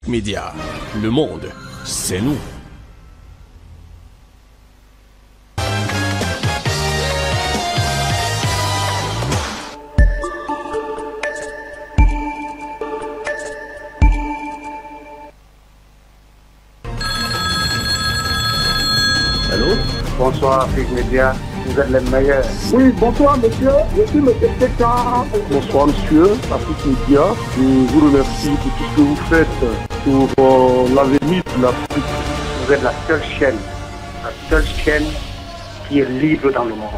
Média, le monde, c'est nous. Allô? Bonsoir, Afrique Média. Vous êtes les meilleurs. Oui, bonsoir monsieur. Je suis monsieur Pétain. Bonsoir monsieur, Afrique Média. Je vous remercie pour tout ce que vous faites pour l'avenir de l'Afrique. Vous êtes la seule chaîne qui est libre dans le monde.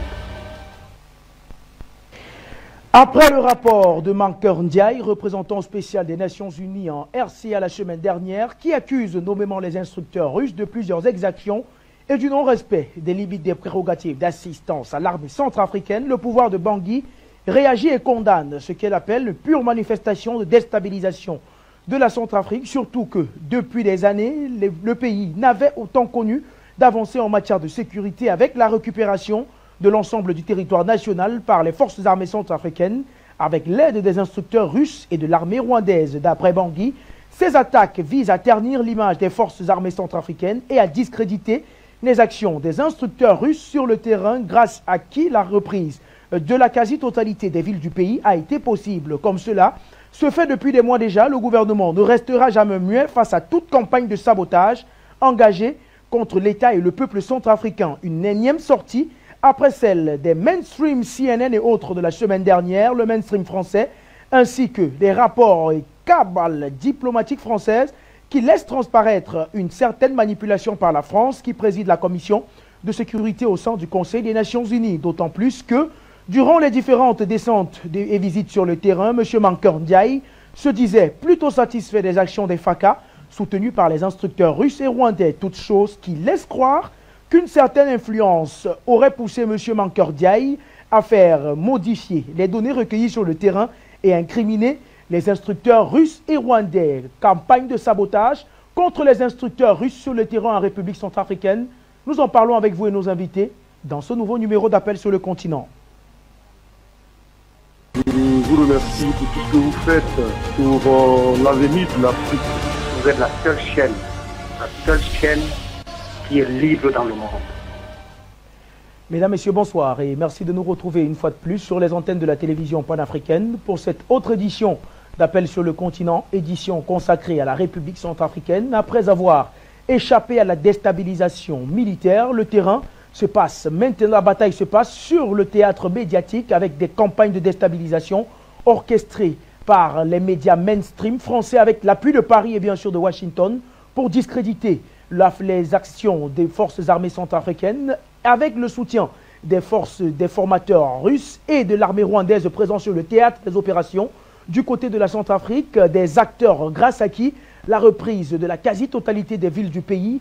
Après le rapport de Mankeur Ndiaye, représentant spécial des Nations Unies en RCA la semaine dernière, qui accuse nommément les instructeurs russes de plusieurs exactions et du non-respect des limites des prérogatives d'assistance à l'armée centrafricaine, le pouvoir de Bangui réagit et condamne ce qu'elle appelle une pure manifestation de déstabilisation de la Centrafrique, surtout que depuis des années, le pays n'avait autant connu d'avancées en matière de sécurité avec la récupération de l'ensemble du territoire national par les forces armées centrafricaines, avec l'aide des instructeurs russes et de l'armée rwandaise. D'après Bangui, ces attaques visent à ternir l'image des forces armées centrafricaines et à discréditer les actions des instructeurs russes sur le terrain, grâce à qui la reprise de la quasi-totalité des villes du pays a été possible. Comme cela se fait depuis des mois déjà, le gouvernement ne restera jamais muet face à toute campagne de sabotage engagée contre l'État et le peuple centrafricain. Une énième sortie après celle des mainstream CNN et autres de la semaine dernière, le mainstream français, ainsi que des rapports et cabales diplomatiques françaises qui laissent transparaître une certaine manipulation par la France qui préside la commission de sécurité au sein du Conseil des Nations Unies. D'autant plus que, durant les différentes descentes et visites sur le terrain, M. Mankeur Ndiaye se disait plutôt satisfait des actions des FACA soutenues par les instructeurs russes et rwandais. Toute chose qui laisse croire qu'une certaine influence aurait poussé M. Mankeur Ndiaye à faire modifier les données recueillies sur le terrain et incriminer les instructeurs russes et rwandais. Campagne de sabotage contre les instructeurs russes sur le terrain en République centrafricaine. Nous en parlons avec vous et nos invités dans ce nouveau numéro d'Appel sur le continent. Je vous remercie pour tout ce que vous faites pour l'avenir de l'Afrique. Vous êtes la seule chaîne qui est libre dans le monde. Mesdames, Messieurs, bonsoir et merci de nous retrouver une fois de plus sur les antennes de la télévision panafricaine pour cette autre édition d'Appel sur le continent, édition consacrée à la République centrafricaine. Après avoir échappé à la déstabilisation militaire, le terrain se passe, maintenant la bataille se passe sur le théâtre médiatique avec des campagnes de déstabilisation orchestrées par les médias mainstream français avec l'appui de Paris et bien sûr de Washington pour discréditer les actions des forces armées centrafricaines avec le soutien des formateurs russes et de l'armée rwandaise présents sur le théâtre des opérations du côté de la Centrafrique, des acteurs grâce à qui la reprise de la quasi-totalité des villes du pays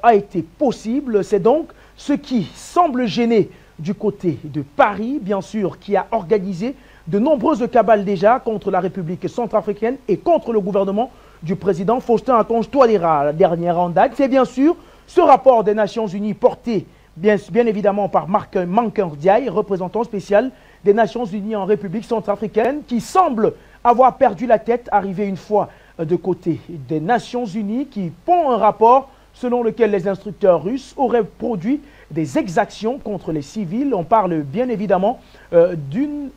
a été possible. C'est donc ce qui semble gêner du côté de Paris, bien sûr, qui a organisé de nombreuses cabales déjà contre la République centrafricaine et contre le gouvernement du président Faustin Archange Touadéra. La dernière en date, c'est bien sûr ce rapport des Nations Unies porté bien évidemment par Mankeur Ndiaye, représentant spécial des Nations Unies en République centrafricaine, qui semble avoir perdu la tête, arrivé une fois de côté des Nations Unies, qui pond un rapport selon lequel les instructeurs russes auraient produit des exactions contre les civils. On parle bien évidemment d'une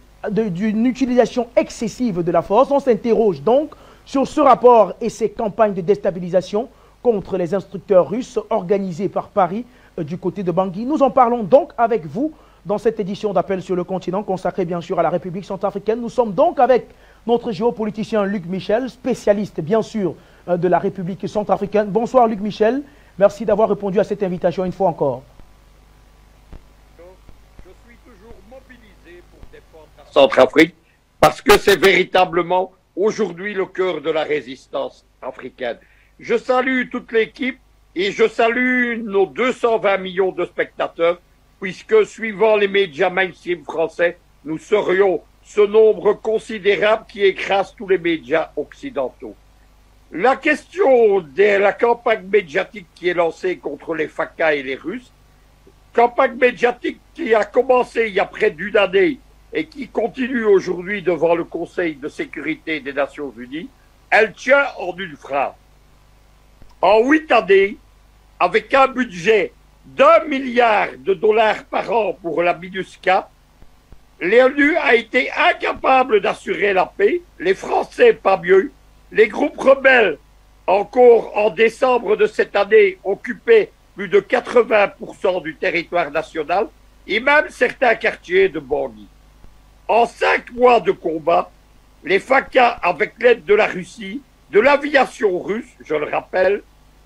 utilisation excessive de la force. On s'interroge donc sur ce rapport et ses campagnes de déstabilisation contre les instructeurs russes organisées par Paris du côté de Bangui. Nous en parlons donc avec vous dans cette édition d'Appel sur le continent consacrée bien sûr à la République centrafricaine. Nous sommes donc avec notre géopoliticien Luc Michel, spécialiste bien sûr de la République centrafricaine. Bonsoir Luc Michel, merci d'avoir répondu à cette invitation une fois encore. Je suis toujours mobilisé pour défendre la Centrafrique parce que c'est véritablement aujourd'hui le cœur de la résistance africaine. Je salue toute l'équipe et je salue nos 220 millions de spectateurs, puisque suivant les médias mainstream français, nous serions ce nombre considérable qui écrase tous les médias occidentaux. La question de la campagne médiatique qui est lancée contre les FACA et les Russes, campagne médiatique qui a commencé il y a près d'une année et qui continue aujourd'hui devant le Conseil de sécurité des Nations Unies, elle tient en une phrase. en 8 années, avec un budget d'1 milliard de dollars par an pour la MINUSCA, l'ONU a été incapable d'assurer la paix, les Français pas mieux, les groupes rebelles, encore en décembre de cette année, occupaient plus de 80% du territoire national et même certains quartiers de Bangui. En 5 mois de combat, les FACA, avec l'aide de la Russie, de l'aviation russe, je le rappelle,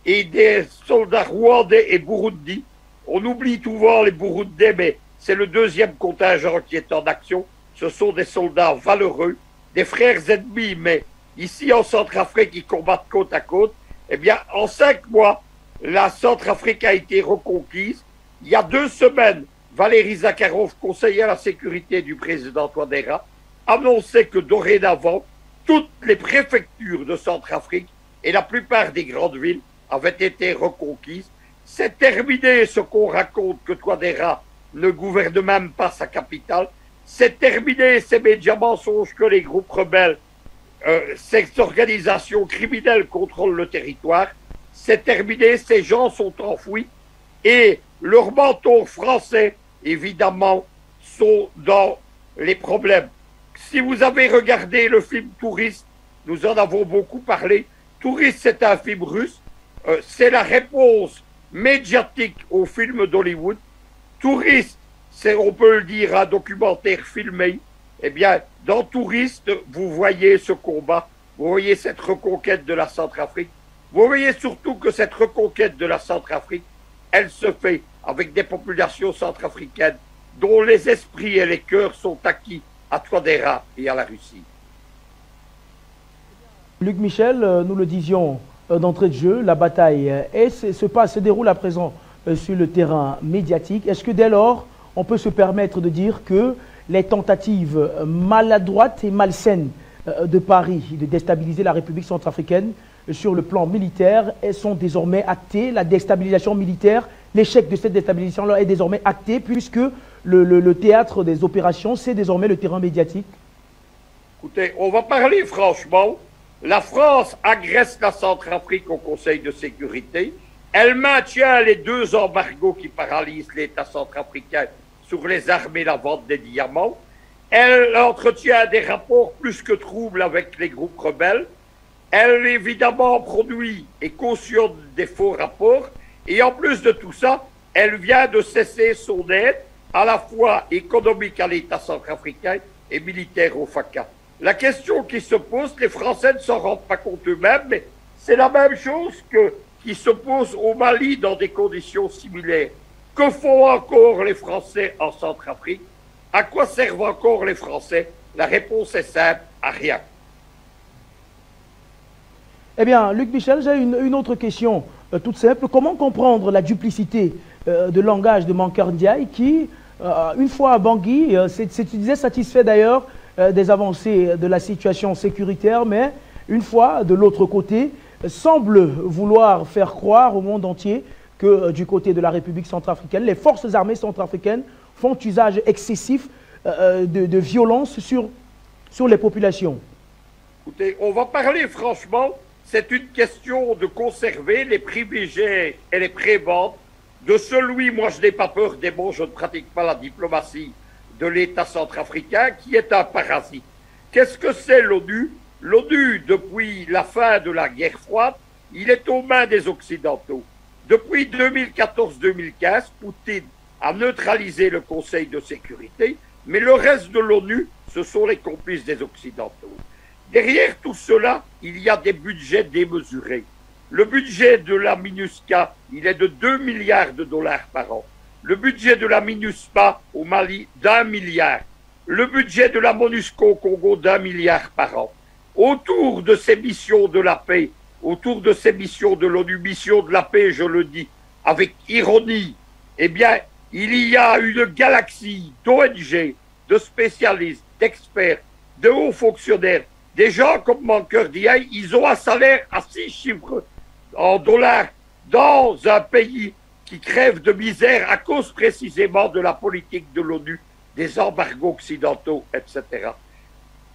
et des soldats rwandais et burundis, on oublie souvent les Burundais, mais c'est le deuxième contingent qui est en action. Ce sont des soldats valeureux, des frères ennemis, mais ici en Centrafrique, ils combattent côte à côte. Eh bien, en 5 mois, la Centrafrique a été reconquise. Il y a 2 semaines, Valéry Zakharov, conseiller à la sécurité du président Touadéra, annonçait que dorénavant, toutes les préfectures de Centrafrique et la plupart des grandes villes avaient été reconquises. C'est terminé ce qu'on raconte que Touadéra ne gouverne même pas sa capitale. C'est terminé ces médias mensonges que les groupes rebelles, ces organisations criminelles contrôlent le territoire. C'est terminé, ces gens sont enfouis et leurs mentors français, évidemment, sont dans les problèmes. Si vous avez regardé le film Touriste, nous en avons beaucoup parlé. Touriste, c'est un film russe. C'est la réponse médiatique au film d'Hollywood. Touriste, c'est, on peut le dire, un documentaire filmé. Eh bien, dans Touriste, vous voyez ce combat, vous voyez cette reconquête de la Centrafrique. Vous voyez surtout que cette reconquête de la Centrafrique, elle se fait avec des populations centrafricaines dont les esprits et les cœurs sont acquis à Touadéra et à la Russie. Luc Michel, nous le disions d'entrée de jeu, la bataille se déroule à présent sur le terrain médiatique. Est-ce que dès lors, on peut se permettre de dire que les tentatives maladroites et malsaines de Paris de déstabiliser la République centrafricaine sur le plan militaire sont désormais actées? La déstabilisation militaire, l'échec de cette déstabilisation-là est désormais acté puisque le théâtre des opérations, c'est désormais le terrain médiatique? Écoutez, on va parler franchement. La France agresse la Centrafrique au Conseil de sécurité. Elle maintient les 2 embargos qui paralysent l'État centrafricain sur les armes et la vente des diamants. Elle entretient des rapports plus que troubles avec les groupes rebelles. Elle, évidemment, produit et cautionne des faux rapports. Et en plus de tout ça, elle vient de cesser son aide, à la fois économique à l'État centrafricain et militaire au FACA. La question qui se pose, les Français ne s'en rendent pas compte eux-mêmes, mais c'est la même chose qui se pose au Mali dans des conditions similaires. Que font encore les Français en Centrafrique? À quoi servent encore les Français? La réponse est simple, à rien. Eh bien, Luc Michel, j'ai une autre question toute simple. Comment comprendre la duplicité de langage de Mankeur Ndiaye qui, une fois à Bangui, se disait satisfait d'ailleurs des avancées de la situation sécuritaire, mais une fois de l'autre côté, semble vouloir faire croire au monde entier que du côté de la République centrafricaine, les forces armées centrafricaines font usage excessif de violence sur les populations. Écoutez, on va parler franchement, c'est une question de conserver les privilégiés et les prébendes de celui, moi je n'ai pas peur des mots, je ne pratique pas la diplomatie de l'État centrafricain, qui est un parasite. Qu'est-ce que c'est l'ONU? L'ONU, depuis la fin de la guerre froide, il est aux mains des Occidentaux. Depuis 2014-2015, Poutine a neutralisé le Conseil de sécurité, mais le reste de l'ONU, ce sont les complices des Occidentaux. Derrière tout cela, il y a des budgets démesurés. Le budget de la MINUSCA, il est de 2 milliards de dollars par an. Le budget de la MINUSMA au Mali, d'1 milliard. Le budget de la MONUSCO au Congo, d'1 milliard par an. Autour de ces missions de la paix, autour de ces missions de l'ONU, missions de la paix, je le dis avec ironie, eh bien, il y a une galaxie d'ONG, de spécialistes, d'experts, de hauts fonctionnaires, des gens comme Mankeur Ndiaye, ils ont un salaire à 6 chiffres en dollars dans un pays qui crève de misère à cause précisément de la politique de l'ONU, des embargos occidentaux, etc.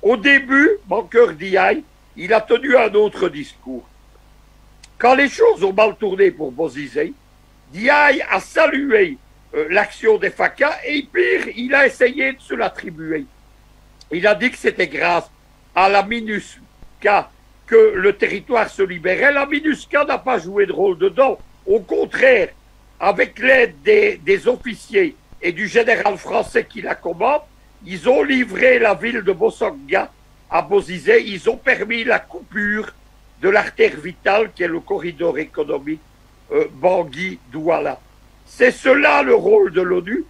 Au début, Mankeur Ndiaye, il a tenu un autre discours. quand les choses ont mal tourné pour Bozizé, Diaye a salué l'action des FACA et pire, il a essayé de se l'attribuer. Il a dit que c'était grâce à la MINUSCA que le territoire se libérait. La MINUSCA n'a pas joué de rôle dedans. Au contraire, avec l'aide des officiers et du général français qui la commande, ils ont livré la ville de Bossanga à Bozizé. Ils ont permis la coupure de l'artère vitale qui est le corridor économique Bangui-Douala. C'est cela le rôle de l'ONU.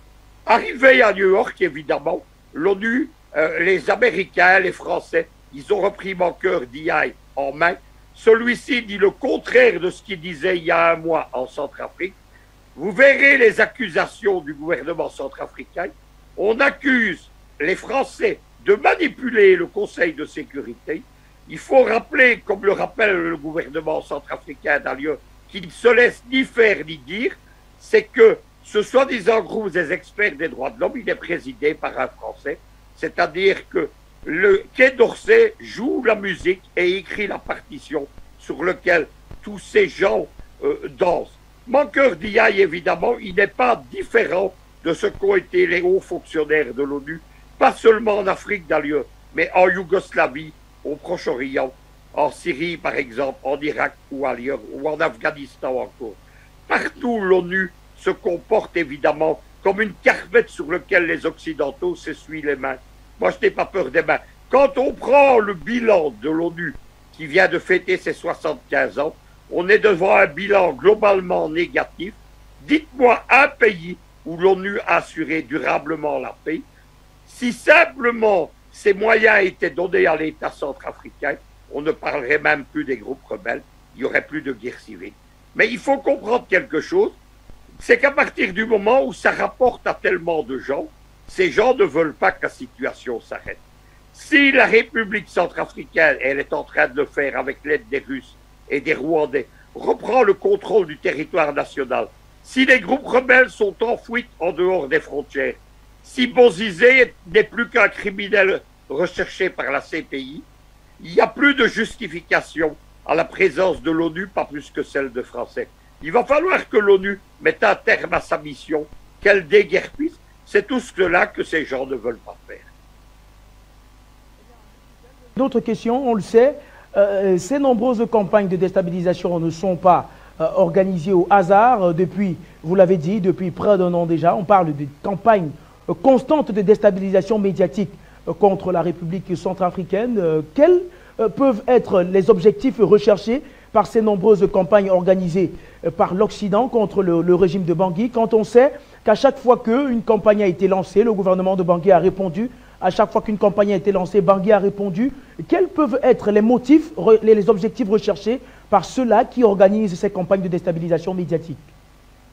Arrivé à New York, évidemment, l'ONU, les Américains, les Français, ils ont repris Mankeur Diaye en main. Celui-ci dit le contraire de ce qu'il disait il y a un mois en Centrafrique. Vous verrez les accusations du gouvernement centrafricain. On accuse les Français de manipuler le Conseil de sécurité. Il faut rappeler, comme le rappelle le gouvernement centrafricain d'ailleurs, qu'il ne se laisse ni faire ni dire, c'est que ce soi-disant groupe des experts des droits de l'homme, il est présidé par un Français, c'est-à-dire que le Quai d'Orsay joue la musique et écrit la partition sur laquelle tous ces gens dansent. Mankeur Diaye, évidemment, il n'est pas différent de ce qu'ont été les hauts fonctionnaires de l'ONU, pas seulement en Afrique d'ailleurs, mais en Yougoslavie, au Proche-Orient, en Syrie par exemple, en Irak ou ailleurs, ou en Afghanistan encore. Partout l'ONU se comporte évidemment comme une carpette sur laquelle les Occidentaux s'essuient les mains. Moi je n'ai pas peur des mains. Quand on prend le bilan de l'ONU qui vient de fêter ses 75 ans, on est devant un bilan globalement négatif. Dites-moi un pays où l'ONU a assuré durablement la paix. Si simplement ces moyens étaient donnés à l'État centrafricain, on ne parlerait même plus des groupes rebelles, il n'y aurait plus de guerre civile. Mais il faut comprendre quelque chose, c'est qu'à partir du moment où ça rapporte à tellement de gens, ces gens ne veulent pas que la situation s'arrête. Si la République centrafricaine, elle est en train de le faire avec l'aide des Russes et des Rwandais, reprend le contrôle du territoire national, si les groupes rebelles sont en fuite en dehors des frontières, si Bozizé n'est plus qu'un criminel recherché par la CPI, il n'y a plus de justification à la présence de l'ONU, pas plus que celle de Français. Il va falloir que l'ONU mette un terme à sa mission, qu'elle déguerpisse. C'est tout cela que ces gens ne veulent pas faire. D'autres questions, on le sait, ces nombreuses campagnes de déstabilisation ne sont pas organisées au hasard depuis, vous l'avez dit, depuis près d'un an déjà. On parle de campagnes constantes de déstabilisation médiatique contre la République centrafricaine. Quels peuvent être les objectifs recherchés par ces nombreuses campagnes organisées par l'Occident contre le régime de Bangui, quand on sait qu'à chaque fois qu'une campagne a été lancée, le gouvernement de Bangui a répondu, à chaque fois qu'une campagne a été lancée, Bangui a répondu. Quels peuvent être les motifs, les objectifs recherchés par ceux-là qui organisent ces campagnes de déstabilisation médiatique?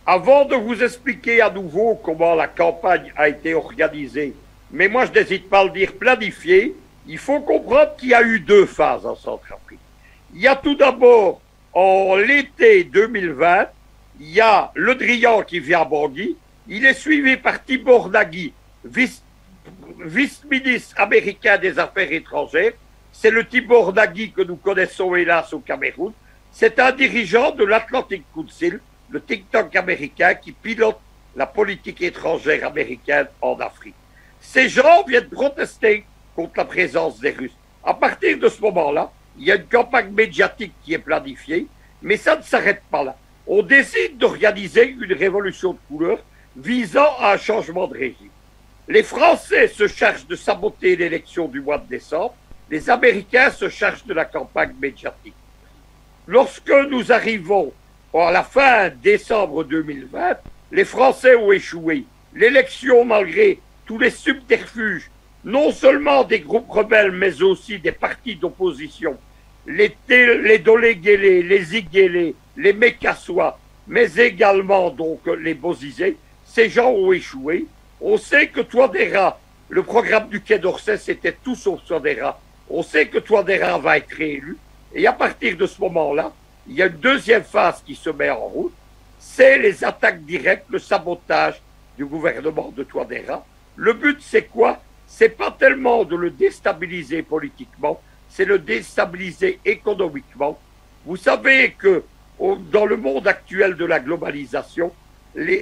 Avant de vous expliquer à nouveau comment la campagne a été organisée, mais moi je n'hésite pas à le dire, planifiée, il faut comprendre qu'il y a eu deux phases en Centrafrique. Il y a tout d'abord, en l'été 2020, il y a Le Drian qui vient à Bangui, il est suivi par Tibor Nagui, vice-ministre américain des Affaires étrangères. C'est le Tibor Nagui que nous connaissons hélas au Cameroun. C'est un dirigeant de l'Atlantic Council, le think tank américain qui pilote la politique étrangère américaine en Afrique. Ces gens viennent protester contre la présence des Russes. À partir de ce moment-là, il y a une campagne médiatique qui est planifiée, mais ça ne s'arrête pas là. On décide d'organiser une révolution de couleur visant à un changement de régime. Les Français se chargent de saboter l'élection du mois de décembre, les Américains se chargent de la campagne médiatique. Lorsque nous arrivons à la fin décembre 2020, les Français ont échoué. L'élection, malgré tous les subterfuges, non seulement des groupes rebelles, mais aussi des partis d'opposition, les Doléguélé, les Iguélé, les Mékassois, mais également donc les Bozizé, ces gens ont échoué. On sait que Touadéra, le programme du Quai d'Orsay, c'était tout sauf Touadéra. On sait que Touadéra va être réélu. Et à partir de ce moment-là, il y a une deuxième phase qui se met en route. C'est les attaques directes, le sabotage du gouvernement de Touadéra. Le but, c'est quoi? C'est pas tellement de le déstabiliser politiquement, c'est le déstabiliser économiquement. Vous savez que dans le monde actuel de la globalisation,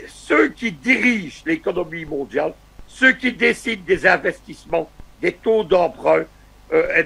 ceux qui dirigent l'économie mondiale, ceux qui décident des investissements, des taux d'emprunt,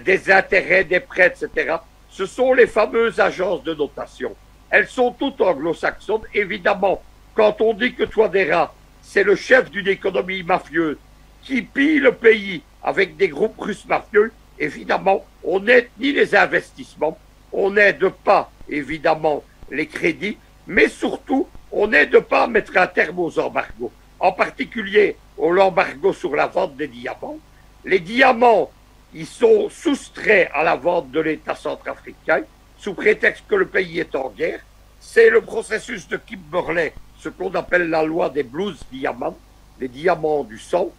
des intérêts, des prêts, etc., ce sont les fameuses agences de notation. Elles sont toutes anglo-saxonnes. Évidemment, quand on dit que Touadéra, c'est le chef d'une économie mafieuse qui pille le pays avec des groupes russes mafieux, évidemment, on n'aide ni les investissements, on n'aide pas, évidemment, les crédits, mais surtout, on n'aide pas à mettre un terme aux embargos. En particulier, l'embargo sur la vente des diamants. Les diamants, ils sont soustraits à la vente de l'État centrafricain, sous prétexte que le pays est en guerre. C'est le processus de Kimberley, ce qu'on appelle la loi des blues diamants, les diamants du sang.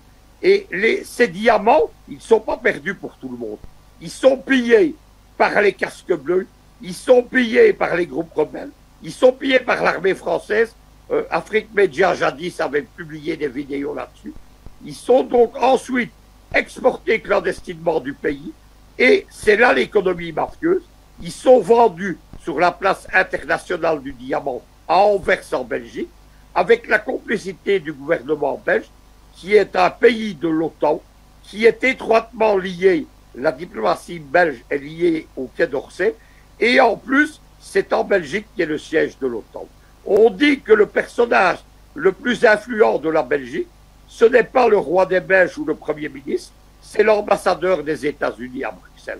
Et ces diamants, ils ne sont pas perdus pour tout le monde. Ils sont pillés par les casques bleus, ils sont pillés par les groupes rebelles, ils sont pillés par l'armée française. Afrique Media, jadis, avait publié des vidéos là-dessus. Ils sont donc ensuite exportés clandestinement du pays. Et c'est là l'économie mafieuse. Ils sont vendus sur la place internationale du diamant à Anvers en Belgique, avec la complicité du gouvernement belge, qui est un pays de l'OTAN, qui est étroitement lié, la diplomatie belge est liée au Quai d'Orsay, et en plus, c'est en Belgique qui est le siège de l'OTAN. On dit que le personnage le plus influent de la Belgique, ce n'est pas le roi des Belges ou le Premier ministre, c'est l'ambassadeur des États-Unis à Bruxelles.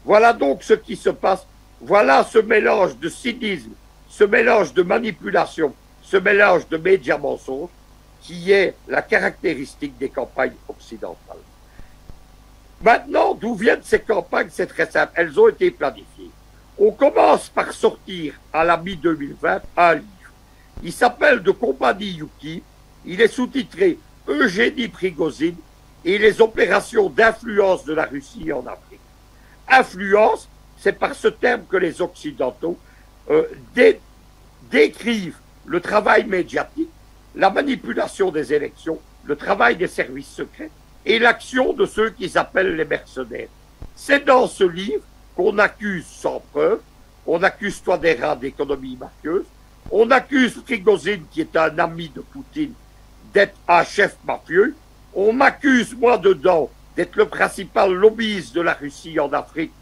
Voilà donc ce qui se passe. Voilà ce mélange de cynisme, ce mélange de manipulation, ce mélange de médias mensonges qui est la caractéristique des campagnes occidentales. Maintenant, d'où viennent ces campagnes? C'est très simple. Elles ont été planifiées. On commence par sortir à la mi-2020 un livre. Il s'appelle De compagnie Yuki. Il est sous-titré Eugénie Prigozhin et les opérations d'influence de la Russie en Afrique. Influence, c'est par ce terme que les Occidentaux décrivent le travail médiatique, la manipulation des élections, le travail des services secrets et l'action de ceux qu'ils appellent les mercenaires. C'est dans ce livre qu'on accuse sans preuve, on accuse Touadéra d'économie mafieuse, on accuse Prigozhin, qui est un ami de Poutine, d'être un chef mafieux, on m'accuse, moi dedans, d'être le principal lobbyiste de la Russie en Afrique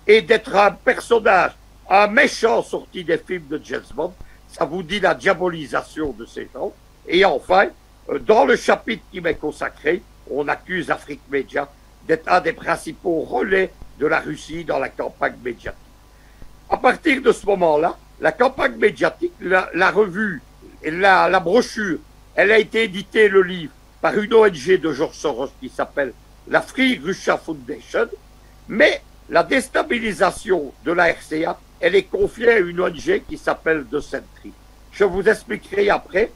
et d'être un personnage, un méchant sorti des films de James Bond. Ça vous dit la diabolisation de ces gens. Et enfin, dans le chapitre qui m'est consacré, on accuse Afrique Media d'être un des principaux relais de la Russie dans la campagne médiatique. À partir de ce moment-là, la campagne médiatique, la revue, la brochure, elle a été éditée, le livre, par une ONG de George Soros qui s'appelle la Free Russia Foundation, mais la déstabilisation de la RCA, elle est confiée à une ONG qui s'appelle The Sentry. Je vous expliquerai après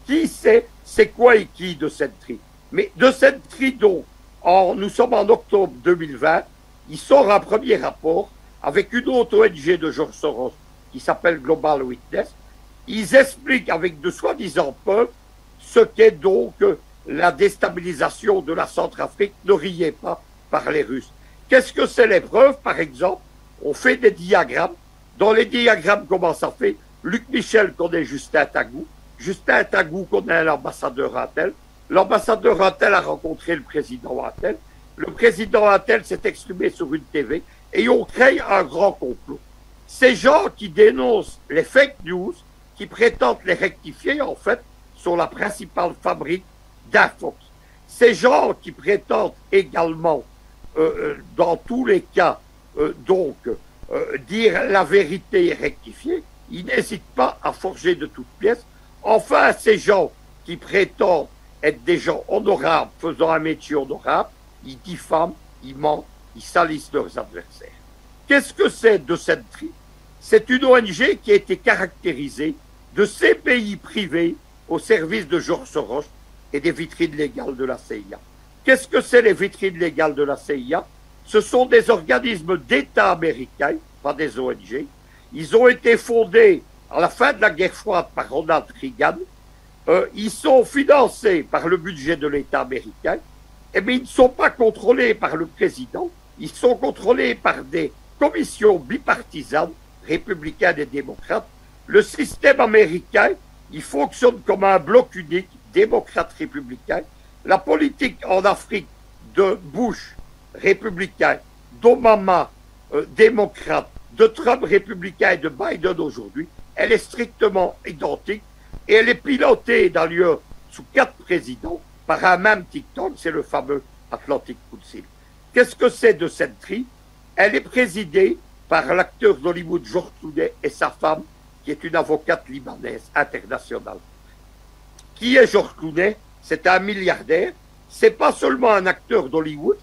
qui c'est quoi et qui The Sentry. Mais The Sentry, donc, nous sommes en octobre 2020, il sort un premier rapport avec une autre ONG de George Soros qui s'appelle Global Witness. Ils expliquent avec de soi-disant preuves ce qu'est donc la déstabilisation de la Centrafrique. Ne riez pas par les Russes. Qu'est-ce que c'est les preuves? Par exemple, on fait des diagrammes. Dans les diagrammes, comment ça fait? Luc Michel connaît Justin Tagou. Justin Tagou connaît l'ambassadeur Attel. L'ambassadeur Attel a rencontré le président Attel. Le président Attel s'est exprimé sur une TV et on crée un grand complot. Ces gens qui dénoncent les fake news, qui prétendent les rectifier, en fait, sont la principale fabrique d'infox. Ces gens qui prétendent également, dans tous les cas, dire la vérité et rectifier, ils n'hésitent pas à forger de toutes pièces. Enfin, ces gens qui prétendent être des gens honorables, faisant un métier honorable, ils diffament, ils mentent, ils salissent leurs adversaires. Qu'est-ce que c'est de cette tri? C'est une ONG qui a été caractérisée de ces pays privés au service de George Soros et des vitrines légales de la CIA. Qu'est-ce que c'est les vitrines légales de la CIA? Ce sont des organismes d'État américains, pas des ONG. Ils ont été fondés à la fin de la guerre froide par Ronald Reagan. Ils sont financés par le budget de l'État américain. Mais ils ne sont pas contrôlés par le président. Ils sont contrôlés par des commissions bipartisanes, républicaines et démocrates, Le système américain, il fonctionne comme un bloc unique, démocrate-républicain. La politique en Afrique de Bush, républicain, d'Obama, démocrate, de Trump, républicain et de Biden aujourd'hui, elle est strictement identique et elle est pilotée d'ailleurs sous 4 présidents par un même think-tank, c'est le fameux Atlantic Council. Qu'est-ce que c'est de cette tri? Elle est présidée par l'acteur d'Hollywood George Clooney et sa femme, qui est une avocate libanaise internationale. Qui est George Clooney? C'est un milliardaire. C'est pas seulement un acteur d'Hollywood,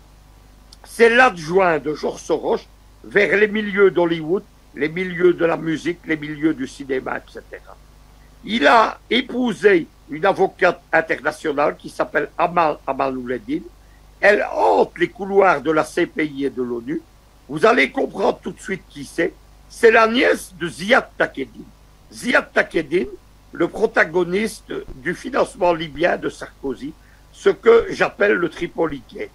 c'est l'adjoint de George Soros vers les milieux d'Hollywood, les milieux de la musique, les milieux du cinéma, etc. Il a épousé une avocate internationale qui s'appelle Amal Amalouleddin. Elle hante les couloirs de la CPI et de l'ONU. Vous allez comprendre tout de suite qui c'est. C'est la nièce de Ziad Takedine. Ziad Takedine, le protagoniste du financement libyen de Sarkozy, ce que j'appelle le Tripoli Gate.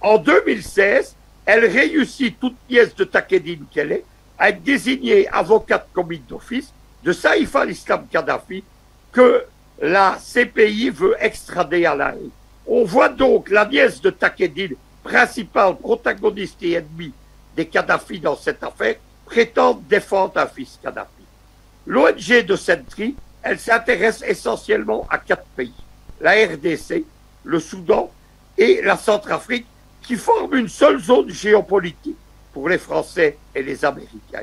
En 2016, elle réussit, toute nièce de Takedine qu'elle est, à être désignée avocate commis d'office de Saïf al-Islam Kadhafi que la CPI veut extrader à La Haye. On voit donc la nièce de Takedine, principale protagoniste et ennemie des Kadhafi dans cette affaire, prétendre défendre un fils Kadhafi. L'ONG de Sentry, elle s'intéresse essentiellement à 4 pays. La RDC, le Soudan et la Centrafrique, qui forment une seule zone géopolitique pour les Français et les Américains.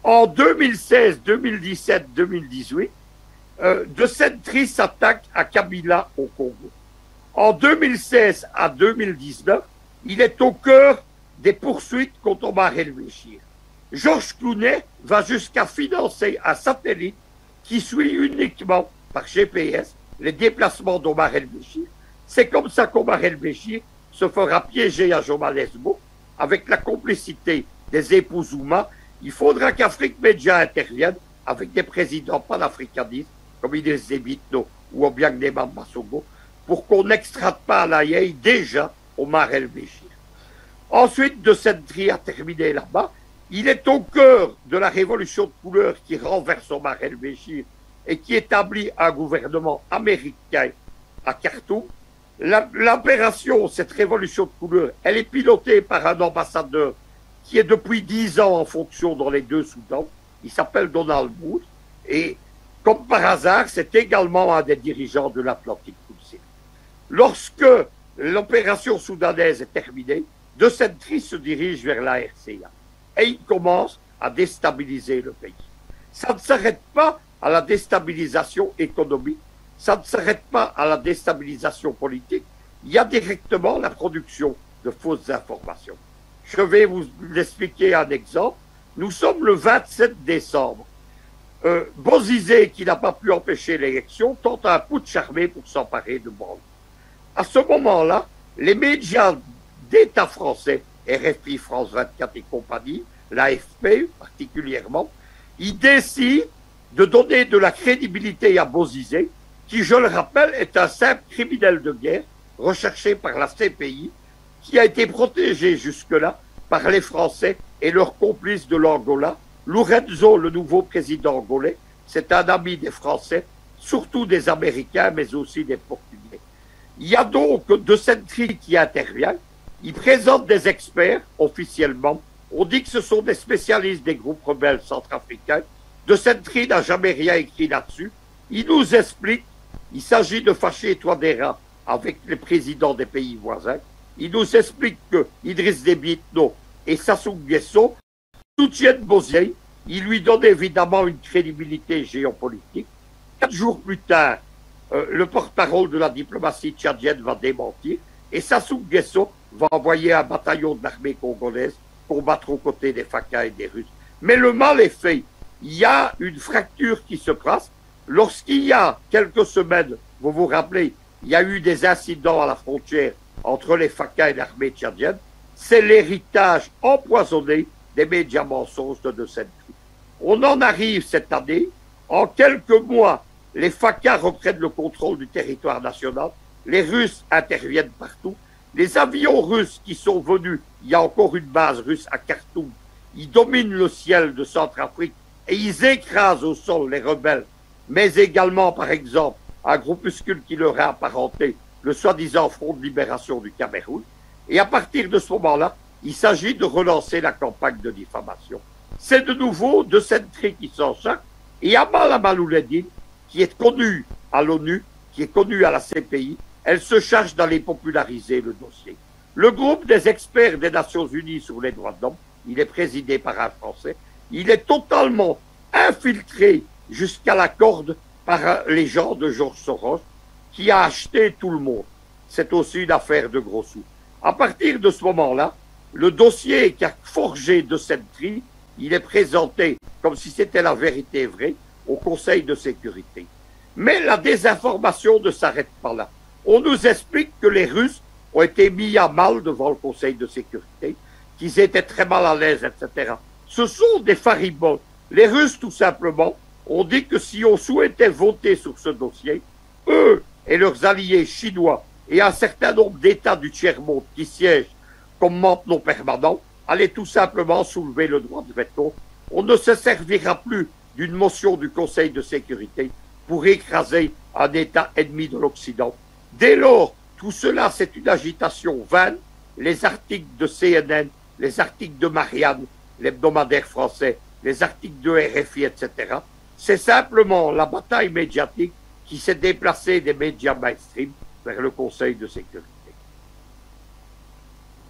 En 2016, 2017, 2018, de Sentry s'attaque à Kabila au Congo. En 2016 à 2019, il est au cœur des poursuites contre Omar el-Béchir. Georges Clooney va jusqu'à financer un satellite qui suit uniquement par GPS les déplacements d'Omar el-Béchir. C'est comme ça qu'Omar el-Béchir se fera piéger à Johannesburg avec la complicité des époux Zuma. Il faudra qu'Afrique Média intervienne avec des présidents panafricanistes comme Idriss Déby Itno ou Obiang Nemamba Songo pour qu'on n'extrade pas à La Haye déjà Omar el-Béchir. Ensuite, de Sentry a terminé là-bas. Il est au cœur de la révolution de couleur qui renverse Omar el-Béchir et qui établit un gouvernement américain à Khartoum. L'opération, cette révolution de couleur, elle est pilotée par un ambassadeur qui est depuis 10 ans en fonction dans les 2 Soudans. Il s'appelle Donald Booth. Et comme par hasard, c'est également un des dirigeants de l'Atlantic Council. Lorsque l'opération soudanaise est terminée, De Sentry se dirige vers la RCA. Et il commence à déstabiliser le pays. Ça ne s'arrête pas à la déstabilisation économique, ça ne s'arrête pas à la déstabilisation politique, il y a directement la production de fausses informations. Je vais vous expliquer un exemple. Nous sommes le 27 décembre. Bozizé, qui n'a pas pu empêcher l'élection, tente un putsch armé pour s'emparer de Bangui. À ce moment-là, les médias d'État français, RFI, France 24 et compagnie, l'AFP particulièrement, ils décident de donner de la crédibilité à Bozizé, qui, je le rappelle, est un simple criminel de guerre recherché par la CPI, qui a été protégé jusque-là par les Français et leurs complices de l'Angola. Lourenço, le nouveau président angolais, c'est un ami des Français, surtout des Américains, mais aussi des Portugais. Il y a donc De Sentry qui intervient. Il présente des experts officiellement. On dit que ce sont des spécialistes des groupes rebelles centrafricains. De Sentry n'a jamais rien écrit là-dessus. Il nous explique, il s'agit de fâcher Touadéra avec les présidents des pays voisins. Il nous explique que Idriss Déby Itno et Sassou Nguesso soutiennent Bozizé. Il lui donne évidemment une crédibilité géopolitique. 4 jours plus tard, le porte-parole de la diplomatie tchadienne va démentir et Sassou Nguesso va envoyer un bataillon de l'armée congolaise combattre aux côtés des Fakas et des Russes. Mais le mal est fait. Il y a une fracture qui se passe. Lorsqu'il y a quelques semaines, vous vous rappelez, il y a eu des incidents à la frontière entre les Fakas et l'armée tchadienne, c'est l'héritage empoisonné des médias mensonges de Sentry. On en arrive cette année, en quelques mois, les Fakas reprennent le contrôle du territoire national, les Russes interviennent partout, les avions russes qui sont venus, il y a encore une base russe à Khartoum, ils dominent le ciel de Centrafrique et ils écrasent au sol les rebelles, mais également, par exemple, un groupuscule qui leur est apparenté, le soi-disant Front de libération du Cameroun. Et à partir de ce moment-là, il s'agit de relancer la campagne de diffamation. C'est de nouveau de Sentry qui s'en charge, et Amal Amalouledine, qui est connue à l'ONU, qui est connue à la CPI, elle se charge d'aller populariser le dossier. Le groupe des experts des Nations Unies sur les droits de l'homme, il est présidé par un Français, il est totalement infiltré jusqu'à la corde par les gens de Georges Soros, qui a acheté tout le monde. C'est aussi une affaire de gros sous. À partir de ce moment-là, le dossier qu'a forgé de Sentry, il est présenté comme si c'était la vérité vraie au Conseil de sécurité. Mais la désinformation ne s'arrête pas là. On nous explique que les Russes ont été mis à mal devant le Conseil de sécurité, qu'ils étaient très mal à l'aise, etc. Ce sont des fariboles. Les Russes, tout simplement, ont dit que si on souhaitait voter sur ce dossier, eux et leurs alliés chinois et un certain nombre d'États du tiers-monde qui siègent comme membres non permanents allaient tout simplement soulever le droit de veto. On ne se servira plus d'une motion du Conseil de sécurité pour écraser un État ennemi de l'Occident. Dès lors, tout cela, c'est une agitation vaine. Les articles de CNN, les articles de Marianne, l'hebdomadaire français, les articles de RFI, etc., c'est simplement la bataille médiatique qui s'est déplacée des médias mainstream vers le Conseil de sécurité.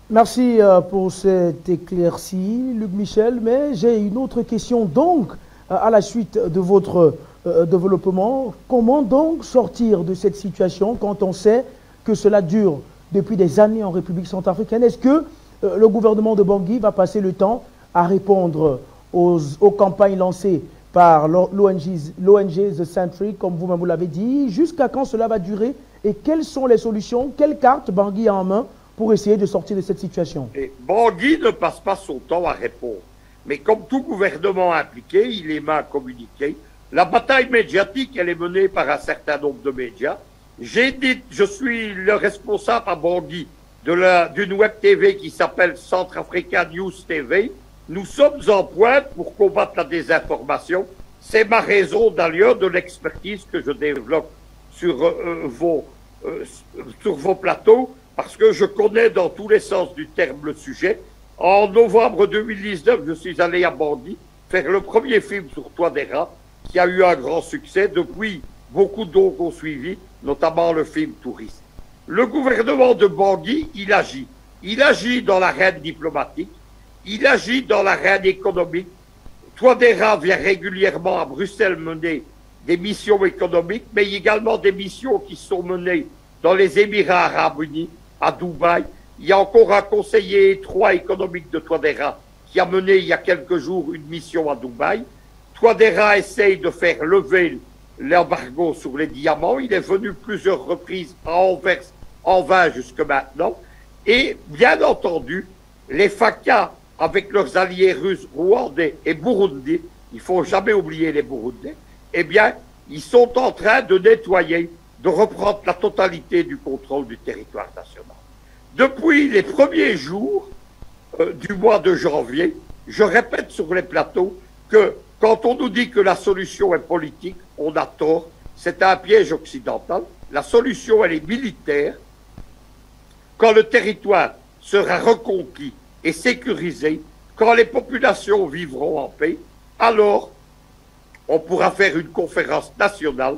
Merci pour cet éclairci, Luc Michel, mais j'ai une autre question. Donc, à la suite de votre développement, comment donc sortir de cette situation quand on sait que cela dure depuis des années en République centrafricaine? Est-ce que le gouvernement de Bangui va passer le temps à répondre aux campagnes lancées par l'ONG The Sentry, comme vous-même vous l'avez dit? Jusqu'à quand cela va durer et quelles sont les solutions? Quelles cartes Bangui a en main pour essayer de sortir de cette situation? Et Bangui ne passe pas son temps à répondre. Mais comme tout gouvernement impliqué, il est main à communiquer. La bataille médiatique, elle est menée par un certain nombre de médias. J'ai dit, je suis le responsable à Bangui d'une web TV qui s'appelle Centrafrica News TV. Nous sommes en pointe pour combattre la désinformation. C'est ma raison d'ailleurs de l'expertise que je développe sur vos plateaux, parce que je connais dans tous les sens du terme le sujet. En novembre 2019, je suis allé à Bangui faire le premier film sur Touadéra, qui a eu un grand succès. Depuis, beaucoup d'autres ont suivi, notamment le film Touriste. Le gouvernement de Bangui, il agit. Il agit dans l'arène diplomatique, il agit dans l'arène économique. Touadéra vient régulièrement à Bruxelles mener des missions économiques, mais également des missions qui sont menées dans les Émirats arabes unis, à Dubaï. Il y a encore un conseiller étroit économique de Touadéra qui a mené il y a quelques jours une mission à Dubaï. Touadéra essaye de faire lever l'embargo sur les diamants. Il est venu plusieurs reprises à Anvers, en vain jusque maintenant. Et bien entendu, les FACA, avec leurs alliés russes, rwandais et burundais, il ne faut jamais oublier les burundais, eh bien, ils sont en train de nettoyer, de reprendre la totalité du contrôle du territoire national. Depuis les premiers jours du mois de janvier, je répète sur les plateaux que quand on nous dit que la solution est politique, on a tort. C'est un piège occidental. La solution, elle est militaire. Quand le territoire sera reconquis et sécurisé, quand les populations vivront en paix, alors on pourra faire une conférence nationale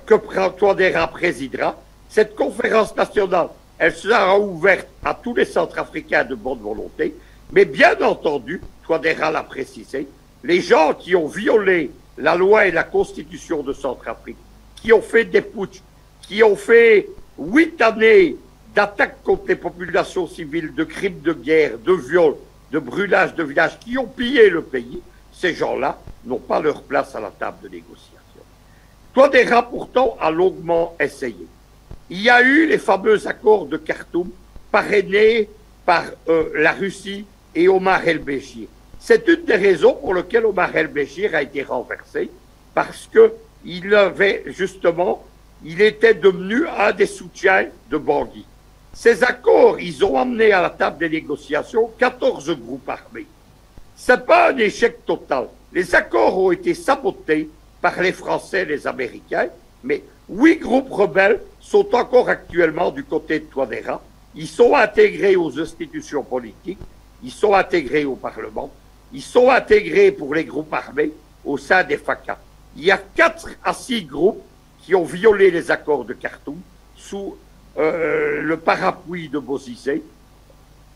que Touadéra présidera. Cette conférence nationale, elle sera ouverte à tous les Centrafricains de bonne volonté, mais bien entendu, Touadéra l'a précisé, les gens qui ont violé la loi et la constitution de Centrafrique, qui ont fait des putschs, qui ont fait 8 années d'attaques contre les populations civiles, de crimes de guerre, de viols, de brûlage de villages, qui ont pillé le pays, ces gens-là n'ont pas leur place à la table de négociation. Touadéra, pourtant, a longuement essayé. Il y a eu les fameux accords de Khartoum, parrainés par la Russie et Omar el-Béchir. C'est une des raisons pour lesquelles Omar el-Béchir a été renversé, parce qu'il avait justement, il était devenu un des soutiens de Bangui. Ces accords, ils ont amené à la table des négociations 14 groupes armés. C'est pas un échec total. les accords ont été sabotés par les Français et les Américains, mais 8 groupes rebelles sont encore actuellement du côté de Touadéra. Ils sont intégrés aux institutions politiques, ils sont intégrés au Parlement, ils sont intégrés pour les groupes armés au sein des FACA. Il y a 4 à 6 groupes qui ont violé les accords de Khartoum sous le parapluie de Bozizé.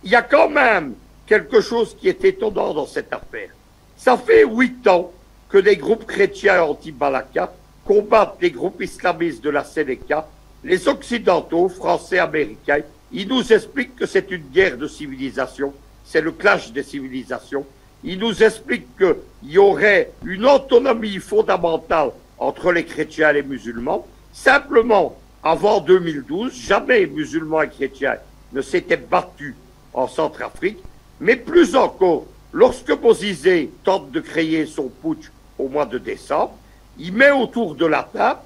Il y a quand même quelque chose qui est étonnant dans cette affaire. Ça fait 8 ans que des groupes chrétiens anti-Balaka combattent les groupes islamistes de la Sénéca. Les Occidentaux, Français, Américains, ils nous expliquent que c'est une guerre de civilisation, c'est le clash des civilisations. Ils nous expliquent qu'il y aurait une autonomie fondamentale entre les chrétiens et les musulmans. Simplement, avant 2012, jamais musulmans et chrétiens ne s'étaient battus en Centrafrique, mais plus encore, lorsque Bozizé tente de créer son putsch au mois de décembre, il met autour de la table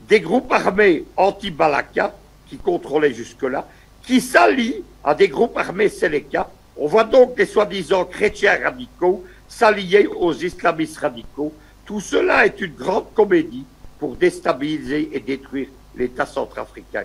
des groupes armés anti-Balaka, qui contrôlaient jusque-là, qui s'allient à des groupes armés Sénéca. On voit donc les soi-disant chrétiens radicaux s'allier aux islamistes radicaux. Tout cela est une grande comédie pour déstabiliser et détruire l'État centrafricain.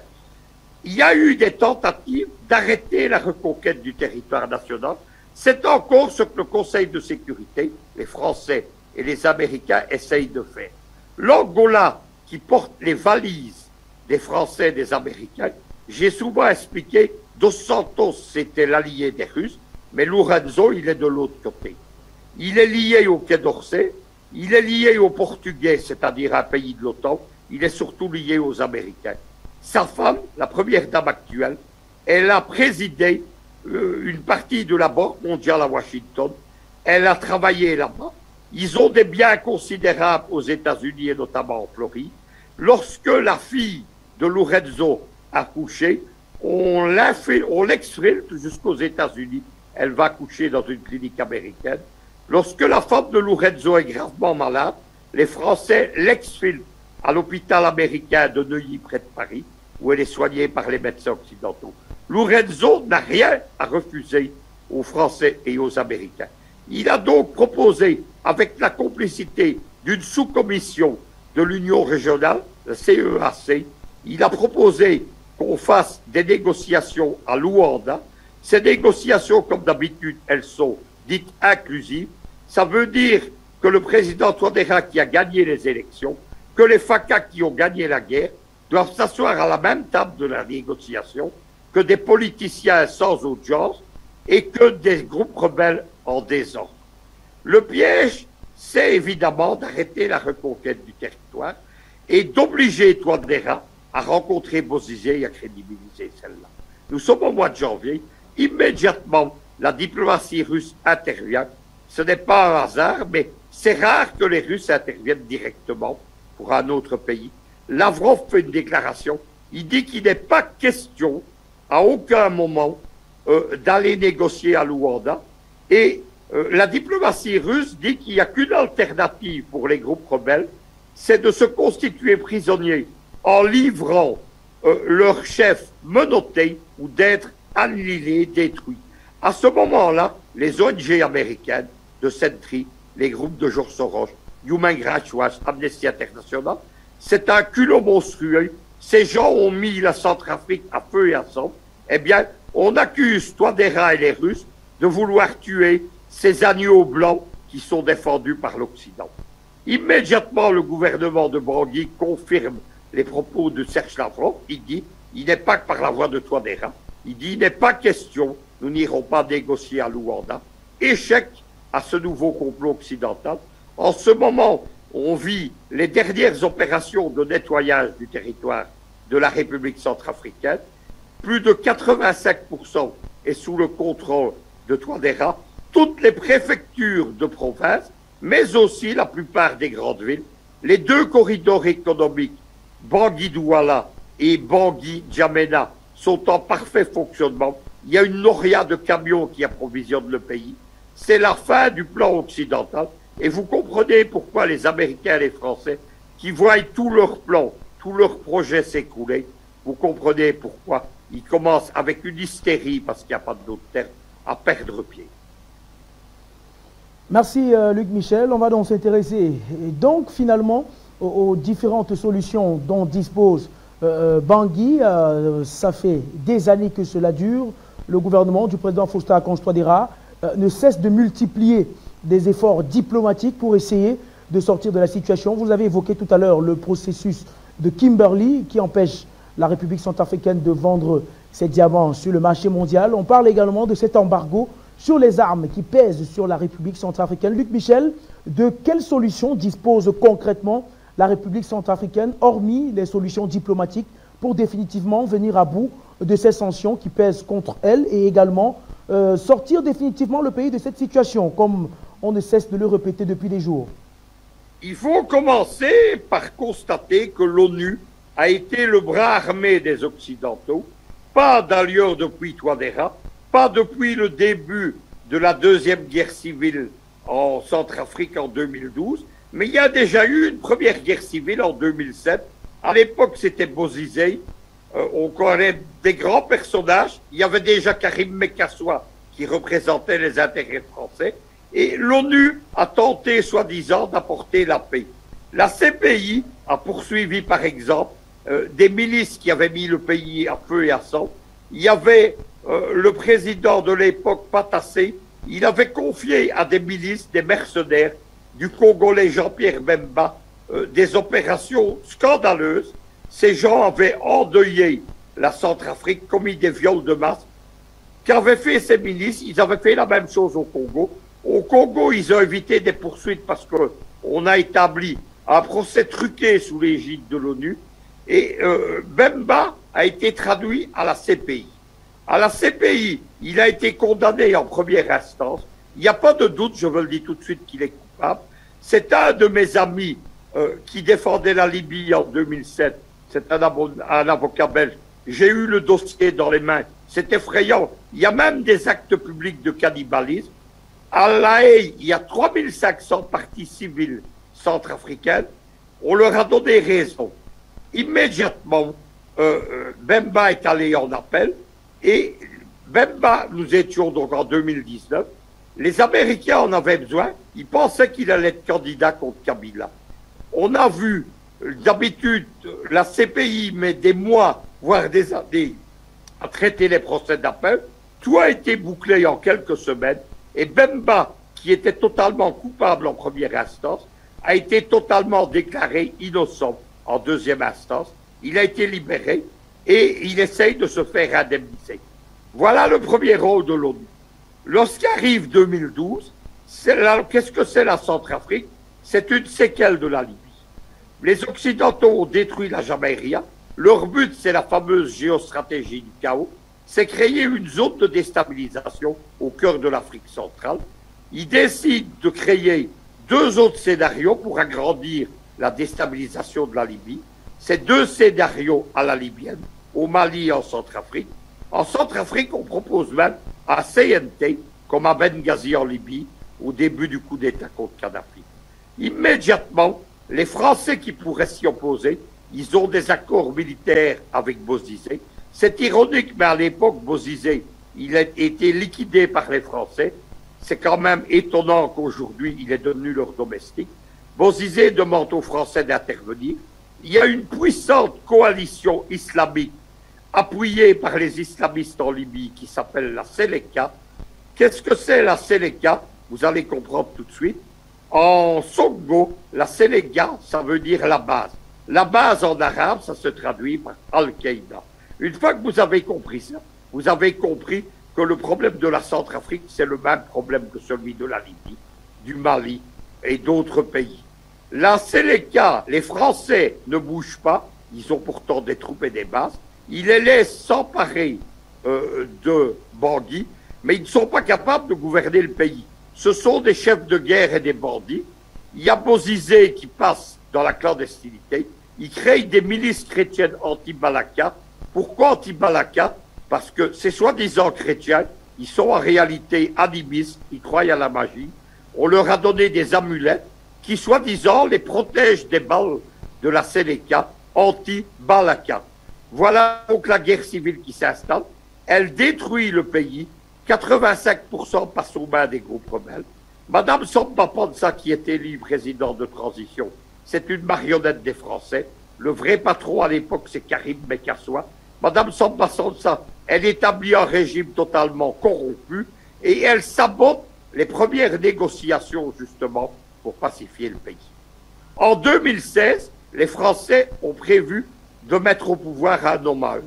Il y a eu des tentatives d'arrêter la reconquête du territoire national. C'est encore ce que le Conseil de sécurité, les Français et les Américains essayent de faire. L'Angola, qui porte les valises des Français et des Américains, j'ai souvent expliqué, Dos Santos, c'était l'allié des Russes, mais Lourenço, il est de l'autre côté. Il est lié au Quai d'Orsay, il est lié aux Portugais, c'est-à-dire un pays de l'OTAN, il est surtout lié aux Américains. Sa femme, la première dame actuelle, elle a présidé une partie de la Banque mondiale à Washington, elle a travaillé là-bas, ils ont des biens considérables aux États-Unis et notamment en Floride. Lorsque la fille de Lourenço a couché, on l'exfiltre jusqu'aux États-Unis. Elle va coucher dans une clinique américaine. Lorsque la femme de Lourenço est gravement malade, les Français l'exfiltrent à l'hôpital américain de Neuilly près de Paris, où elle est soignée par les médecins occidentaux. Lourenço n'a rien à refuser aux Français et aux Américains. Il a donc proposé, avec la complicité d'une sous-commission de l'Union régionale, la CEAC, il a proposé qu'on fasse des négociations à Luanda. Ces négociations, comme d'habitude, elles sont dites inclusives. Ça veut dire que le président Touadéra, qui a gagné les élections, que les FACA qui ont gagné la guerre, doivent s'asseoir à la même table de la négociation que des politiciens sans audience et que des groupes rebelles en désordre. Le piège, c'est évidemment d'arrêter la reconquête du territoire et d'obliger Touadéra à rencontrer Bozizé et à crédibiliser celle-là. Nous sommes au mois de janvier. Immédiatement, la diplomatie russe intervient. Ce n'est pas un hasard, mais c'est rare que les Russes interviennent directement pour un autre pays. Lavrov fait une déclaration. Il dit qu'il n'est pas question, à aucun moment, d'aller négocier à Luanda. Et la diplomatie russe dit qu'il n'y a qu'une alternative pour les groupes rebelles, c'est de se constituer prisonniers en livrant leur chef menotté ou d'être annihilés, détruits. À ce moment-là, les ONG américaines de Sentry, les groupes de George Soros, Human Rights Watch, Amnesty International, c'est un culot monstrueux. Ces gens ont mis la Centrafrique à feu et à sang. Eh bien, on accuse Touadéra et les Russes de vouloir tuer ces agneaux blancs qui sont défendus par l'Occident. Immédiatement, le gouvernement de Bangui confirme les propos de Serge Lavrov. Il dit, il n'est pas que par la voix de Touadéra. Il dit, il n'est pas question, nous n'irons pas négocier à Luanda. Échec à ce nouveau complot occidental. En ce moment, on vit les dernières opérations de nettoyage du territoire de la République centrafricaine. Plus de 85% est sous le contrôle de Touadéra. Toutes les préfectures de province, mais aussi la plupart des grandes villes, les deux corridors économiques, Bangui-Douala et Bangui-Djamena, sont en parfait fonctionnement. Il y a une noria de camions qui approvisionne le pays. C'est la fin du plan occidental. Et vous comprenez pourquoi les Américains et les Français, qui voient tous leurs plans, tous leurs projets s'écrouler, vous comprenez pourquoi ils commencent avec une hystérie, parce qu'il n'y a pas d'autre terme, à perdre pied. Merci Luc Michel. On va donc s'intéresser donc finalement aux différentes solutions dont dispose Bangui. Ça fait des années que cela dure. Le gouvernement du président Faustin Archange Touadéra ne cesse de multiplier des efforts diplomatiques pour essayer de sortir de la situation. Vous avez évoqué tout à l'heure le processus de Kimberley qui empêche la République centrafricaine de vendre ses diamants sur le marché mondial. On parle également de cet embargo sur les armes qui pèsent sur la République centrafricaine. Luc Michel, de quelles solutions dispose concrètement la République centrafricaine, hormis les solutions diplomatiques, pour définitivement venir à bout de ces sanctions qui pèsent contre elle et également sortir définitivement le pays de cette situation, comme on ne cesse de le répéter depuis des jours? Il faut commencer par constater que l'ONU a été le bras armé des Occidentaux, pas d'ailleurs depuis Touadéra, pas depuis le début de la deuxième guerre civile en Centrafrique en 2012, mais il y a déjà eu une première guerre civile en 2007. À l'époque, c'était Bozizé. On connaît des grands personnages. Il y avait déjà Karim Mekassoua qui représentait les intérêts français. Et l'ONU a tenté, soi-disant, d'apporter la paix. La CPI a poursuivi, par exemple, des milices qui avaient mis le pays à feu et à sang. Il y avait le président de l'époque, Patassé, il avait confié à des milices, des mercenaires, du Congolais Jean-Pierre Bemba, des opérations scandaleuses. Ces gens avaient endeuillé la Centrafrique, commis des viols de masse. Qu'avaient fait ces milices? Ils avaient fait la même chose au Congo. Au Congo, ils ont évité des poursuites parce qu'on a établi un procès truqué sous l'égide de l'ONU. Et Bemba a été traduit à la CPI. À la CPI, il a été condamné en première instance. Il n'y a pas de doute, je veux le dire tout de suite, qu'il est coupable. C'est un de mes amis qui défendait la Libye en 2007. C'est un avocat belge. J'ai eu le dossier dans les mains. C'est effrayant. Il y a même des actes publics de cannibalisme. À La Haye, il y a 3500 parties civiles centrafricaines. On leur a donné raison. Immédiatement, Bemba est allé en appel. Et Bemba, nous étions donc en 2019, les Américains en avaient besoin, ils pensaient qu'il allait être candidat contre Kabila. On a vu, d'habitude, la CPI met des mois, voire des années, à traiter les procès d'appel. Tout a été bouclé en quelques semaines, et Bemba, qui était totalement coupable en première instance, a été totalement déclaré innocent en deuxième instance. Il a été libéré, et il essaye de se faire indemniser. Voilà le premier rôle de l'ONU. Lorsqu'arrive 2012, qu'est-ce que c'est la Centrafrique? C'est une séquelle de la Libye. Les Occidentaux ont détruit la Jamaïria. Leur but, c'est la fameuse géostratégie du chaos. C'est créer une zone de déstabilisation au cœur de l'Afrique centrale. Ils décident de créer deux autres scénarios pour agrandir la déstabilisation de la Libye. C'est deux scénarios à la libyenne, au Mali et en Centrafrique. En Centrafrique, on propose même un CNT, comme à Benghazi en Libye, au début du coup d'État contre Kadhafi. Immédiatement, les Français qui pourraient s'y opposer, ils ont des accords militaires avec Bozizé. C'est ironique, mais à l'époque, Bozizé, il a été liquidé par les Français. C'est quand même étonnant qu'aujourd'hui, il est devenu leur domestique. Bozizé demande aux Français d'intervenir. Il y a une puissante coalition islamique appuyée par les islamistes en Libye qui s'appelle la Seleka. Qu'est-ce que c'est la Seleka? Vous allez comprendre tout de suite. En Songo, la Seleka, ça veut dire la base. La base en arabe, ça se traduit par Al-Qaïda. Une fois que vous avez compris ça, vous avez compris que le problème de la Centrafrique, c'est le même problème que celui de la Libye, du Mali et d'autres pays. La Seleka, les Français ne bougent pas, ils ont pourtant des troupes et des bases, ils les laissent s'emparer de Bangui, mais ils ne sont pas capables de gouverner le pays. Ce sont des chefs de guerre et des bandits. Il y a Bozizé qui passe dans la clandestinité, il crée des milices chrétiennes anti-Balaka. Pourquoi anti-Balaka? Parce que ces soi-disant chrétiens, ils sont en réalité animistes, ils croient à la magie. On leur a donné des amulettes qui, soi-disant, les protègent des balles de la Seleka anti-Balaka. Voilà donc la guerre civile qui s'installe. Elle détruit le pays. 85% passent aux mains des groupes rebelles. Madame Samba Panza, qui est élue présidente de transition, c'est une marionnette des Français. Le vrai patron à l'époque, c'est Karim Bekassoua. Madame Samba Panza, elle établit un régime totalement corrompu et elle sabote les premières négociations, justement, pour pacifier le pays. En 2016, les Français ont prévu de mettre au pouvoir un homme à eux.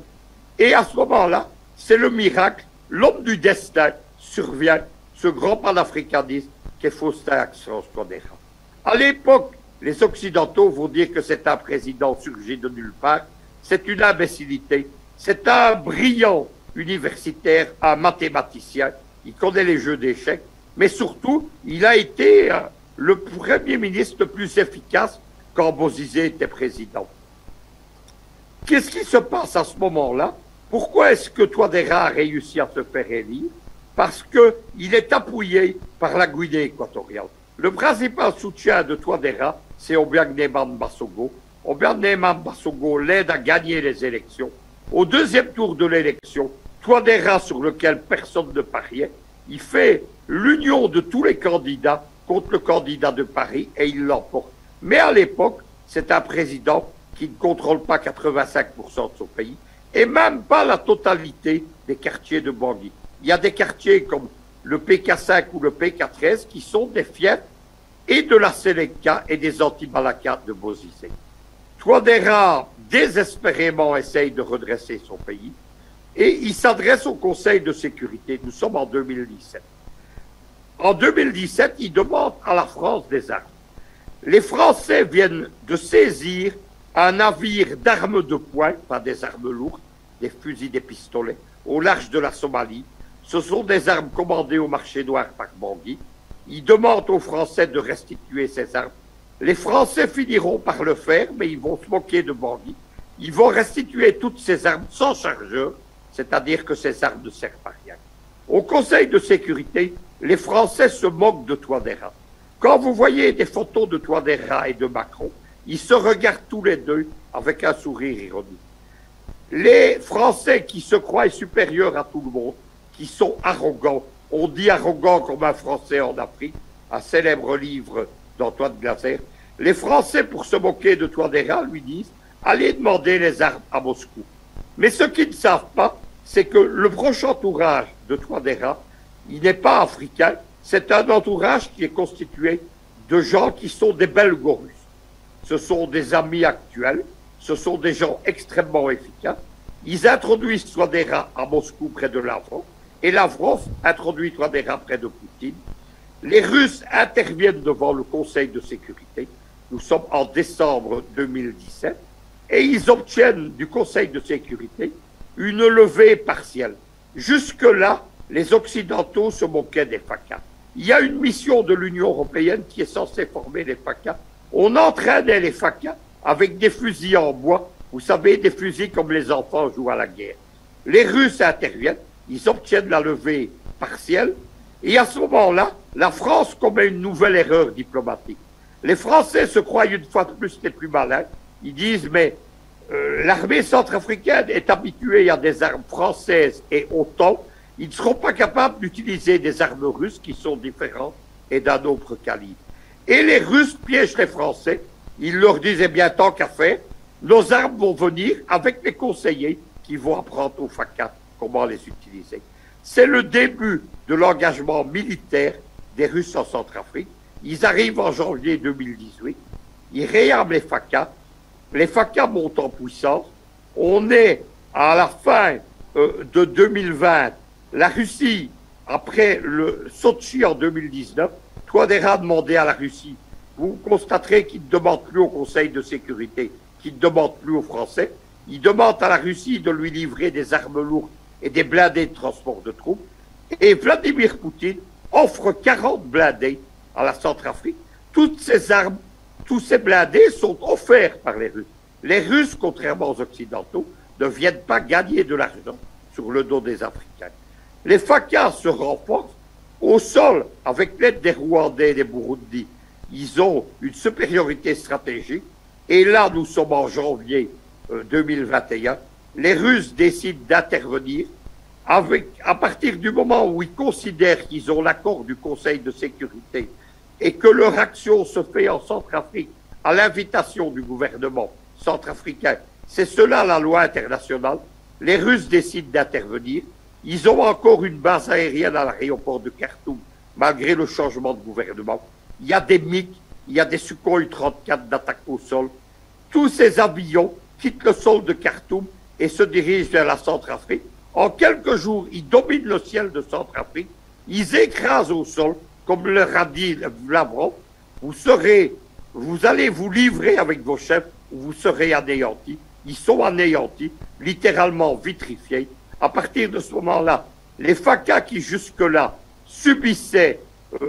Et à ce moment-là, c'est le miracle, l'homme du destin survient, ce grand panafricaniste qu'est Faustin Archange Touadéra. À l'époque, les Occidentaux vont dire que c'est un président surgi de nulle part, c'est une imbécilité, c'est un brillant universitaire, un mathématicien, il connaît les jeux d'échecs, mais surtout, il a été le premier ministre le plus efficace quand Bozizé était président. Qu'est-ce qui se passe à ce moment-là? Pourquoi est-ce que Touadéra a réussi à se faire élire? Parce qu'il est appuyé par la Guinée équatoriale. Le principal soutien de Touadéra, c'est Obiang-Némane Basogo. Obiang-Némane Basogo l'aide à gagner les élections. Au deuxième tour de l'élection, Touadéra, sur lequel personne ne pariait, il fait l'union de tous les candidats contre le candidat de Paris et il l'emporte. Mais à l'époque, c'est un président qui ne contrôle pas 85% de son pays et même pas la totalité des quartiers de Bangui. Il y a des quartiers comme le PK5 ou le PK13 qui sont des fiefs et de la Séléka et des anti-Malaka de Bozizé. Touadéra, désespérément, essaye de redresser son pays et il s'adresse au Conseil de sécurité. Nous sommes en 2017. En 2017, il demande à la France des armes. Les Français viennent de saisir un navire d'armes de poing, pas des armes lourdes, des fusils, des pistolets, au large de la Somalie. Ce sont des armes commandées au marché noir par Bangui. Ils demandent aux Français de restituer ces armes. Les Français finiront par le faire, mais ils vont se moquer de Bangui. Ils vont restituer toutes ces armes sans chargeur, c'est-à-dire que ces armes ne servent à rien. Au Conseil de sécurité, les Français se moquent de Touadéra. Quand vous voyez des photos de Touadéra et de Macron, ils se regardent tous les deux avec un sourire ironique. Les Français qui se croient supérieurs à tout le monde, qui sont arrogants, on dit arrogant comme un Français en Afrique, un célèbre livre d'Antoine Glaser, les Français, pour se moquer de Touadéra, lui disent « Allez demander les armes à Moscou ». Mais ce qu'ils ne savent pas, c'est que le proche entourage de Touadéra, il n'est pas africain, c'est un entourage qui est constitué de gens qui sont des Belgorusses. Ce sont des amis actuels, ce sont des gens extrêmement efficaces. Ils introduisent Touadéra à Moscou près de Lavrov, et Lavrov introduit Touadéra près de Poutine. Les Russes interviennent devant le Conseil de sécurité. Nous sommes en décembre 2017, et ils obtiennent du Conseil de sécurité une levée partielle. Jusque-là, les Occidentaux se moquaient des FACA. Il y a une mission de l'Union européenne qui est censée former les FACA. On entraînait les FACA avec des fusils en bois, vous savez, des fusils comme les enfants jouent à la guerre. Les Russes interviennent, ils obtiennent la levée partielle, et à ce moment-là, la France commet une nouvelle erreur diplomatique. Les Français se croient une fois de plus les plus malins. Ils disent, mais l'armée centrafricaine est habituée à des armes françaises et OTAN. Ils ne seront pas capables d'utiliser des armes russes qui sont différentes et d'un autre calibre. Et les Russes piègent les Français. Ils leur disent, eh bien, tant qu'à faire, nos armes vont venir avec les conseillers qui vont apprendre aux FACA comment les utiliser. C'est le début de l'engagement militaire des Russes en Centrafrique. Ils arrivent en janvier 2018. Ils réarment les FACA. Les FACA montent en puissance. On est à la fin de 2020. La Russie, après le Sochi en 2019, Touadéra a demandé à la Russie, vous constaterez qu'il ne demande plus au Conseil de sécurité, qu'il ne demande plus aux Français, il demande à la Russie de lui livrer des armes lourdes et des blindés de transport de troupes, et Vladimir Poutine offre 40 blindés à la Centrafrique. Toutes ces armes, tous ces blindés sont offerts par les Russes. Les Russes, contrairement aux Occidentaux, ne viennent pas gagner de l'argent sur le dos des Africains. Les FACA se renforcent au sol avec l'aide des Rwandais et des Burundis. Ils ont une supériorité stratégique. Et là, nous sommes en janvier 2021. Les Russes décident d'intervenir à partir du moment où ils considèrent qu'ils ont l'accord du Conseil de sécurité et que leur action se fait en Centrafrique à l'invitation du gouvernement centrafricain, c'est cela la loi internationale, les Russes décident d'intervenir. Ils ont encore une base aérienne à l'aéroport de Khartoum, malgré le changement de gouvernement. Il y a des MiG, il y a des Sukhoi 34 d'attaque au sol. Tous ces avions quittent le sol de Khartoum et se dirigent vers la Centrafrique. En quelques jours, ils dominent le ciel de Centrafrique. Ils écrasent au sol, comme leur a dit Lavrov. Vous allez vous livrer avec vos chefs ou vous serez anéantis. Ils sont anéantis, littéralement vitrifiés. À partir de ce moment-là, les FACA qui jusque-là subissaient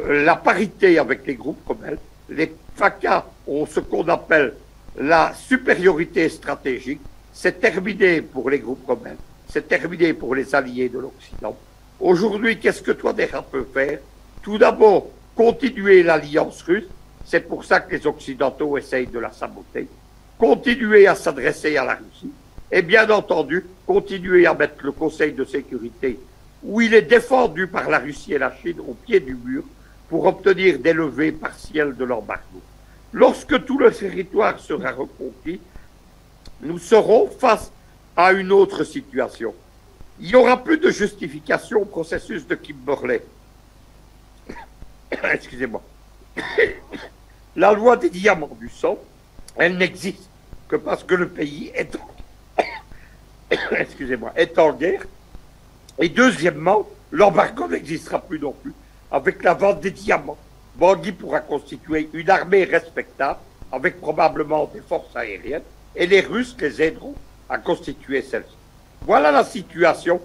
la parité avec les groupes rebelles, les FACA ont ce qu'on appelle la supériorité stratégique. C'est terminé pour les groupes rebelles, c'est terminé pour les alliés de l'Occident. Aujourd'hui, qu'est-ce que Touadéra peut faire? Tout d'abord, continuer l'alliance russe. C'est pour ça que les Occidentaux essayent de la saboter. Continuer à s'adresser à la Russie. Et bien entendu, continuer à mettre le Conseil de sécurité, où il est défendu par la Russie et la Chine, au pied du mur, pour obtenir des levées partielles de l'embargo. Lorsque tout le territoire sera reconquis, nous serons face à une autre situation. Il n'y aura plus de justification au processus de Kimberley. Excusez-moi. La loi des diamants du sang, elle n'existe que parce que le pays est est en guerre. Et deuxièmement, l'embargo n'existera plus non plus avec la vente des diamants. Bangui pourra constituer une armée respectable avec probablement des forces aériennes et les Russes les aideront à constituer celle-ci. Voilà la situation.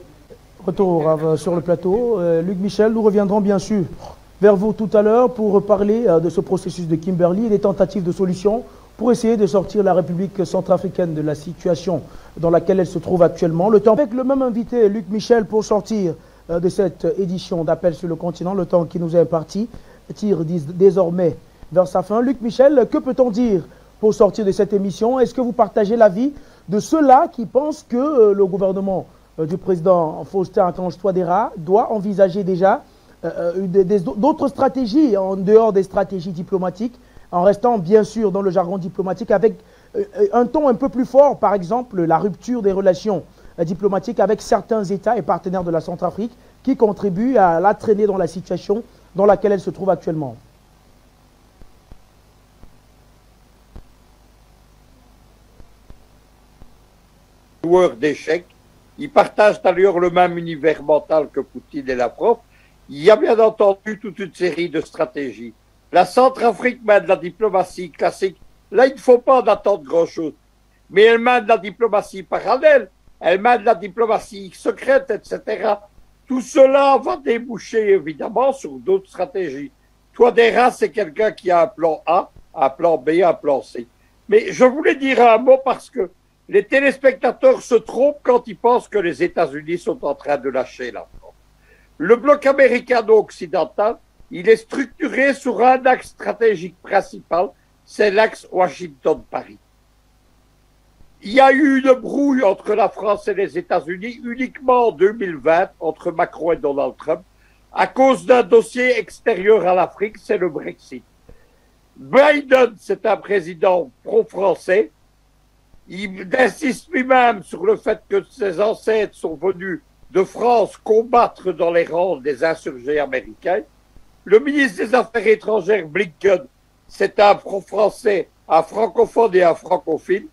Retour sur le plateau. Luc Michel, nous reviendrons bien sûr vers vous tout à l'heure pour parler de ce processus de Kimberley et des tentatives de solution pour essayer de sortir la République centrafricaine de la situation dans laquelle elle se trouve actuellement. Le temps avec le même invité, Luc Michel, pour sortir de cette édition d'Appel sur le continent. Le temps qui nous est imparti tire désormais vers sa fin. Luc Michel, que peut-on dire pour sortir de cette émission? Est-ce que vous partagez l'avis de ceux-là qui pensent que le gouvernement du président Faustin Archange Touadéra doit envisager déjà d'autres stratégies en dehors des stratégies diplomatiques, en restant bien sûr dans le jargon diplomatique avec un ton un peu plus fort, par exemple la rupture des relations diplomatiques avec certains États et partenaires de la Centrafrique qui contribuent à la traîner dans la situation dans laquelle elle se trouve actuellement? Joueurs d'échecs, ils partagent d'ailleurs le même univers mental que Poutine et Lavrov. Il y a bien entendu toute une série de stratégies. La Centrafrique mène la diplomatie classique. Là, il ne faut pas en attendre grand-chose. Mais elle mène la diplomatie parallèle, elle mène la diplomatie secrète, etc. Tout cela va déboucher évidemment sur d'autres stratégies. Touadéra, c'est quelqu'un qui a un plan A, un plan B, un plan C. Mais je voulais dire un mot parce que les téléspectateurs se trompent quand ils pensent que les États-Unis sont en train de lâcher la France. Le bloc américano-occidental, il est structuré sur un axe stratégique principal, c'est l'axe Washington-Paris. Il y a eu une brouille entre la France et les États-Unis uniquement en 2020, entre Macron et Donald Trump, à cause d'un dossier extérieur à l'Afrique, c'est le Brexit. Biden, c'est un président pro-français. Il insiste lui-même sur le fait que ses ancêtres sont venus de France combattre dans les rangs des insurgés américains. Le ministre des Affaires étrangères, Blinken, c'est un pro-français, un francophone et un francophile.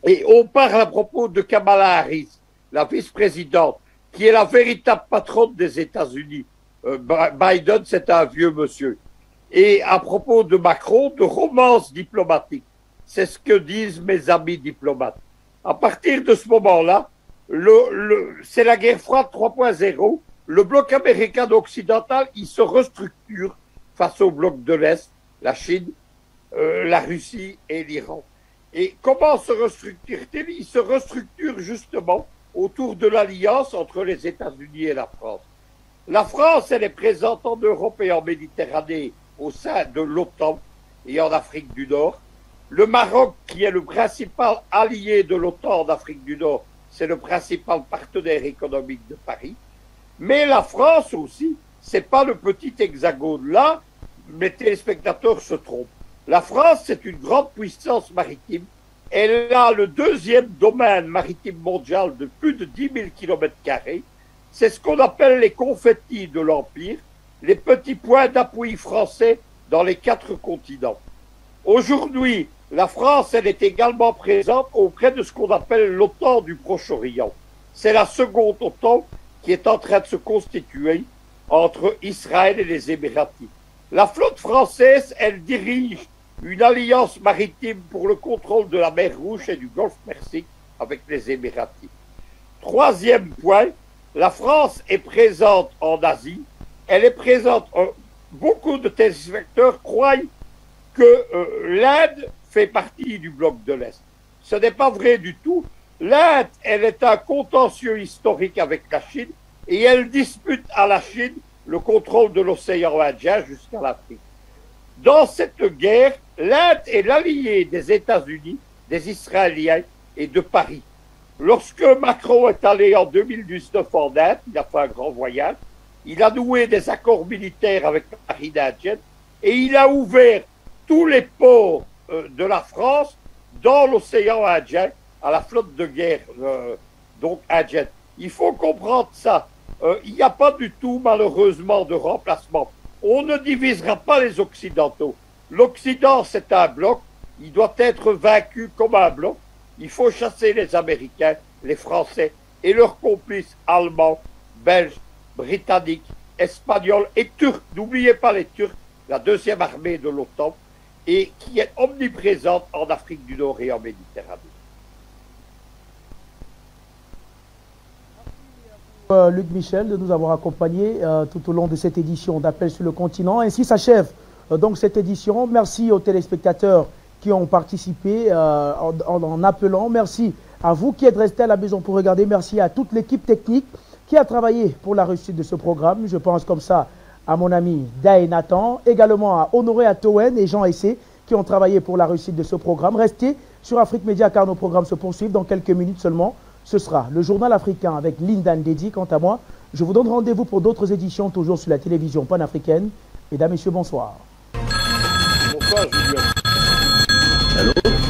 Et on parle à propos de Kamala Harris, la vice-présidente, qui est la véritable patronne des États-Unis. Biden, c'est un vieux monsieur. Et à propos de Macron, de romance diplomatique. C'est ce que disent mes amis diplomates. À partir de ce moment-là, c'est la guerre froide 3.0. Le bloc américano-occidental, il se restructure face au bloc de l'Est, la Chine, la Russie et l'Iran. Et comment se restructure-t-il? Il se restructure justement autour de l'alliance entre les États-Unis et la France. La France, elle est présente en Europe et en Méditerranée au sein de l'OTAN et en Afrique du Nord. Le Maroc, qui est le principal allié de l'OTAN en Afrique du Nord, c'est le principal partenaire économique de Paris. Mais la France aussi, c'est pas le petit hexagone. Là, mes téléspectateurs se trompent. La France, c'est une grande puissance maritime. Elle a le deuxième domaine maritime mondial de plus de 10 000 km². C'est ce qu'on appelle les confettis de l'Empire, les petits points d'appui français dans les 4 continents. Aujourd'hui, la France, elle est également présente auprès de ce qu'on appelle l'OTAN du Proche-Orient. C'est la seconde OTAN qui est en train de se constituer entre Israël et les Émiratis. La flotte française, elle dirige une alliance maritime pour le contrôle de la mer Rouge et du golfe Persique avec les Émiratis. Troisième point, la France est présente en Asie. Elle est présente, beaucoup de téléspectateurs croient que l'Inde fait partie du bloc de l'Est. Ce n'est pas vrai du tout. L'Inde, elle est un contentieux historique avec la Chine et elle dispute à la Chine le contrôle de l'océan Indien jusqu'à l'Afrique. Dans cette guerre, l'Inde est l'allié des États-Unis, des Israéliens et de Paris. Lorsque Macron est allé en 2019 en Inde, il a fait un grand voyage, il a noué des accords militaires avec la marine indienne et il a ouvert tous les ports de la France dans l'océan Indien à la flotte de guerre donc indienne. Il faut comprendre ça. Il n'y a pas du tout, malheureusement, de remplacement. On ne divisera pas les Occidentaux. L'Occident, c'est un bloc. Il doit être vaincu comme un bloc. Il faut chasser les Américains, les Français et leurs complices allemands, belges, britanniques, espagnols et turcs. N'oubliez pas les Turcs, la deuxième armée de l'OTAN, et qui est omniprésente en Afrique du Nord et en Méditerranée. Luc Michel de nous avoir accompagnés tout au long de cette édition d'Appel sur le continent. Ainsi s'achève donc cette édition. Merci aux téléspectateurs qui ont participé en appelant. Merci à vous qui êtes restés à la maison pour regarder. Merci à toute l'équipe technique qui a travaillé pour la réussite de ce programme. Je pense comme ça à mon ami Dae Nathan, également à Honoré Atowen et Jean Essé qui ont travaillé pour la réussite de ce programme. Restez sur Afrique Média car nos programmes se poursuivent dans quelques minutes seulement. Ce sera le journal africain avec Linda Ndedi. Quant à moi, je vous donne rendez-vous pour d'autres éditions, toujours sur la télévision panafricaine. Mesdames, Messieurs, bonsoir. Bonsoir, Julien. Allô?